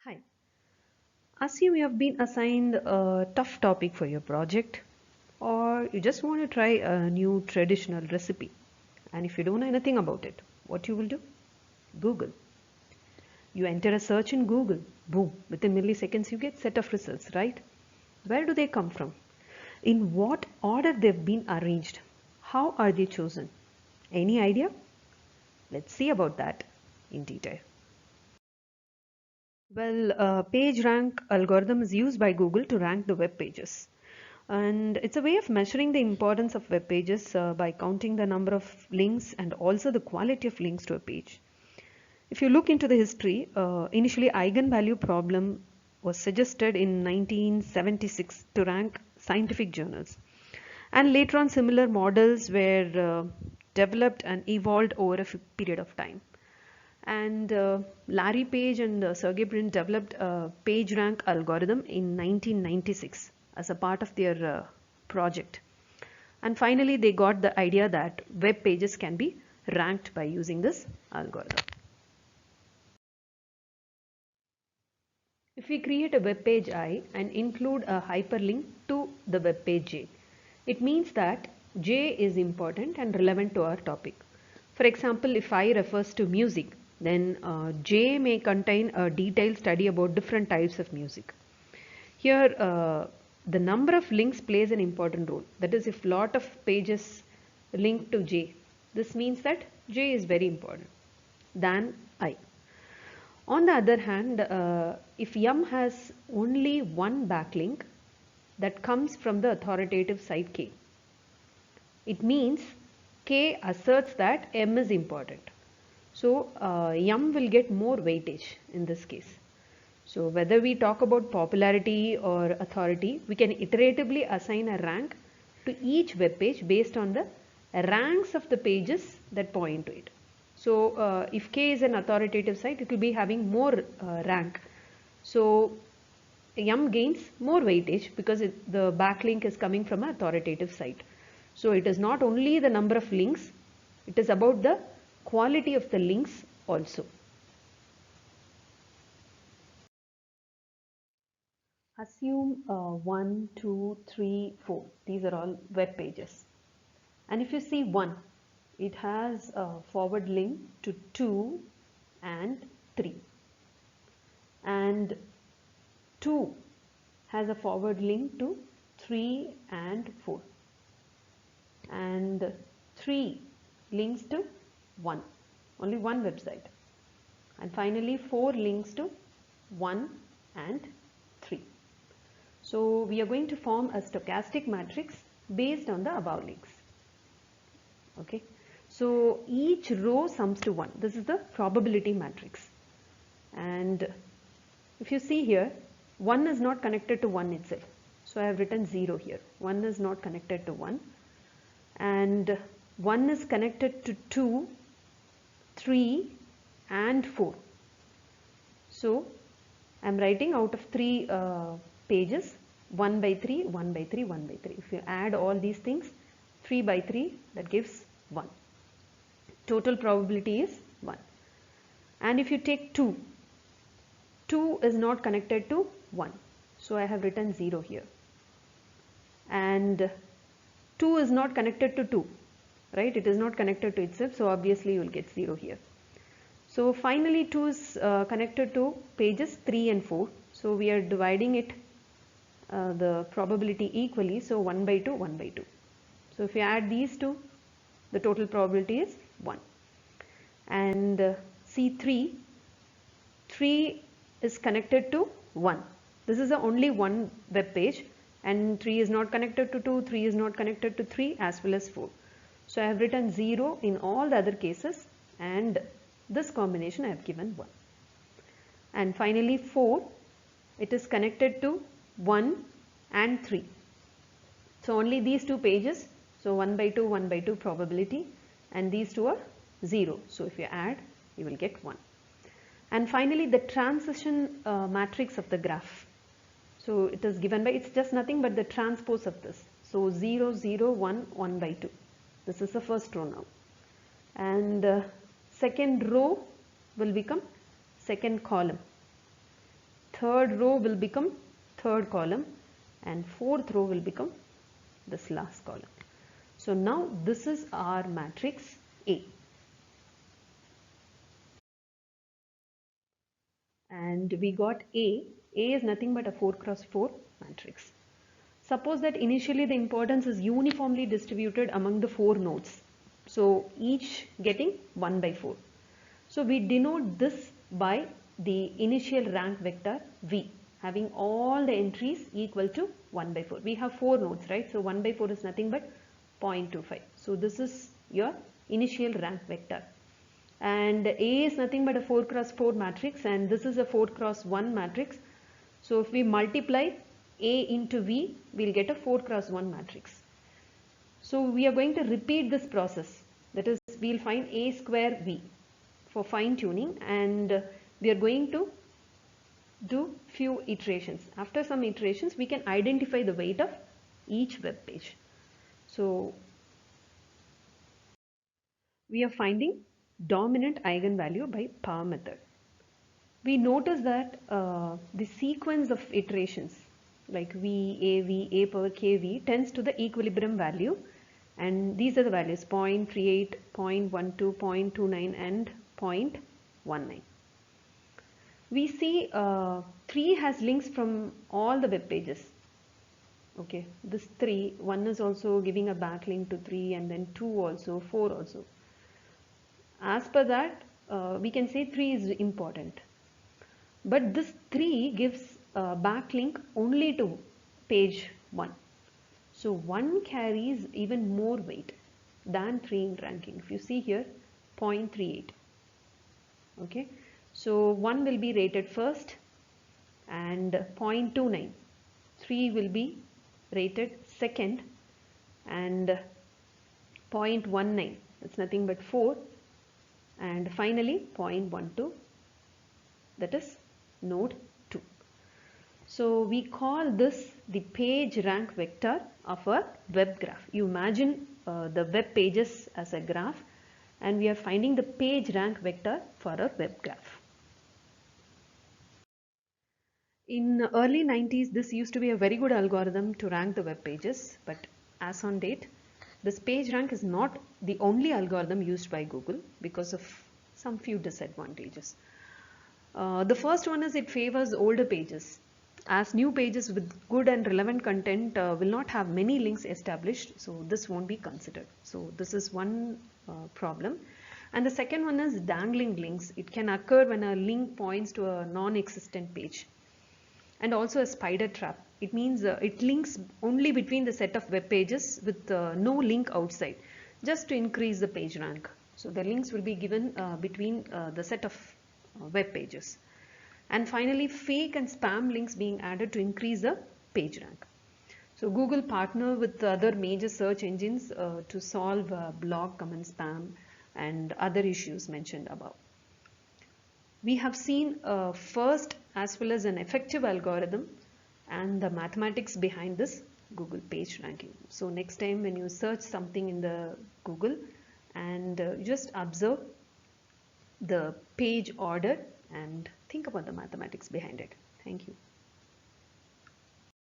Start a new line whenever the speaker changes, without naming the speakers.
Hi. Assume you have been assigned a tough topic for your project, or you just want to try a new traditional recipe. And if you don't know anything about it, what you will do? Google. You enter a search in Google. Boom. Within milliseconds, you get set of results, right? Where do they come from? In what order they've been arranged? How are they chosen? Any idea? Let's see about that in detail. Well, PageRank algorithm is used by Google to rank the web pages. And it's a way of measuring the importance of web pages by counting the number of links and also the quality of links to a page. If you look into the history, initially eigenvalue problem was suggested in 1976 to rank scientific journals. And later on similar models were developed and evolved over a period of time. And Larry Page and Sergey Brin developed a PageRank algorithm in 1996 as a part of their project. And finally, they got the idea that web pages can be ranked by using this algorithm. If we create a web page I and include a hyperlink to the web page J, it means that J is important and relevant to our topic. For example, if I refers to music, then J may contain a detailed study about different types of music. Here, the number of links plays an important role. That is, if lot of pages link to J, this means that J is very important than I. On the other hand, if M has only one backlink that comes from the authoritative site K, it means K asserts that M is important. So M will get more weightage in this case. So whether we talk about popularity or authority, we can iteratively assign a rank to each web page based on the ranks of the pages that point to it. So if K is an authoritative site, it will be having more rank. So M gains more weightage because the backlink is coming from an authoritative site. So it is not only the number of links, it is about the quality of the links also. Assume 1, 2, 3, 4. These are all web pages. And if you see 1, it has a forward link to 2 and 3. And 2 has a forward link to 3 and 4. And 3 links to 1. Only one website. And finally 4 links to 1 and 3. So we are going to form a stochastic matrix based on the above links. Okay. So each row sums to 1. This is the probability matrix. And if you see here, 1 is not connected to 1 itself. So I have written 0 here. 1 is not connected to 1. And 1 is connected to 2, 3 and 4. So I am writing out of 3 pages 1 by 3, 1 by 3, 1 by 3. If you add all these things, 3 by 3, that gives 1. Total probability is 1. And if you take 2, 2 is not connected to 1. So I have written 0 here. And 2 is not connected to 2, right? It is not connected to itself. So obviously you will get 0 here. So finally 2 is connected to pages 3 and 4. So we are dividing it the probability equally. So 1 by 2, 1 by 2. So if you add these two, the total probability is 1. And C3, 3 is connected to 1. This is the only one web page, and 3 is not connected to 2, 3 is not connected to 3 as well as 4. So I have written 0 in all the other cases, and this combination I have given 1. And finally 4, it is connected to 1 and 3. So only these two pages, so 1 by 2, 1 by 2 probability, and these two are 0. So if you add, you will get 1. And finally the transition matrix of the graph. So it is given by, it's just nothing but the transpose of this. So 0, 0, 1, 1 by 2. This is the first row now. And second row will become second column. third row will become third column, and fourth row will become this last column. So now this is our matrix A. And we got A. A is nothing but a 4 cross 4 matrix. Suppose that initially the importance is uniformly distributed among the 4 nodes. So each getting 1 by 4. So we denote this by the initial rank vector V, having all the entries equal to 1 by 4. We have 4 nodes, right? So 1 by 4 is nothing but 0.25. So this is your initial rank vector. And A is nothing but a 4 cross 4 matrix, and this is a 4 cross 1 matrix. So if we multiply A into V, we'll get a 4 cross 1 matrix. So we are going to repeat this process. That is, we'll find A square V for fine tuning, and we are going to do few iterations. After some iterations, we can identify the weight of each web page. So we are finding dominant eigenvalue by power method. We notice that the sequence of iterations like V power kV tends to the equilibrium value, and these are the values 0.38, 0.12, 0.29 and 0.19. We see 3 has links from all the web pages. Okay, this 3, 1 is also giving a backlink to 3, and then 2 also, 4 also. As per that, we can say 3 is important. But this 3 gives a backlink only to page 1. So 1 carries even more weight than 3 in ranking. If you see here, 0.38. Okay, so 1 will be rated first, and 0.29. 3 will be rated second, and 0.19. That's nothing but 4. And finally 0.12, that is node 2. So we call this the page rank vector of a web graph. You imagine the web pages as a graph, and we are finding the page rank vector for a web graph. In early 90s, this used to be a very good algorithm to rank the web pages, but as on date, this page rank is not the only algorithm used by Google because of some few disadvantages. The first one is it favors older pages, as new pages with good and relevant content will not have many links established, so this won't be considered. So this is one problem. And the second one is dangling links. It can occur when a link points to a non-existent page. And also a spider trap. It means it links only between the set of web pages with no link outside, just to increase the page rank. So the links will be given between the set of web pages. And finally, fake and spam links being added to increase the page rank. So Google partner with other major search engines to solve blog comment spam and other issues mentioned above. We have seen a first as well as an effective algorithm and the mathematics behind this Google page ranking. So next time when you search something in the Google, and just observe the page order and think about the mathematics behind it. Thank you.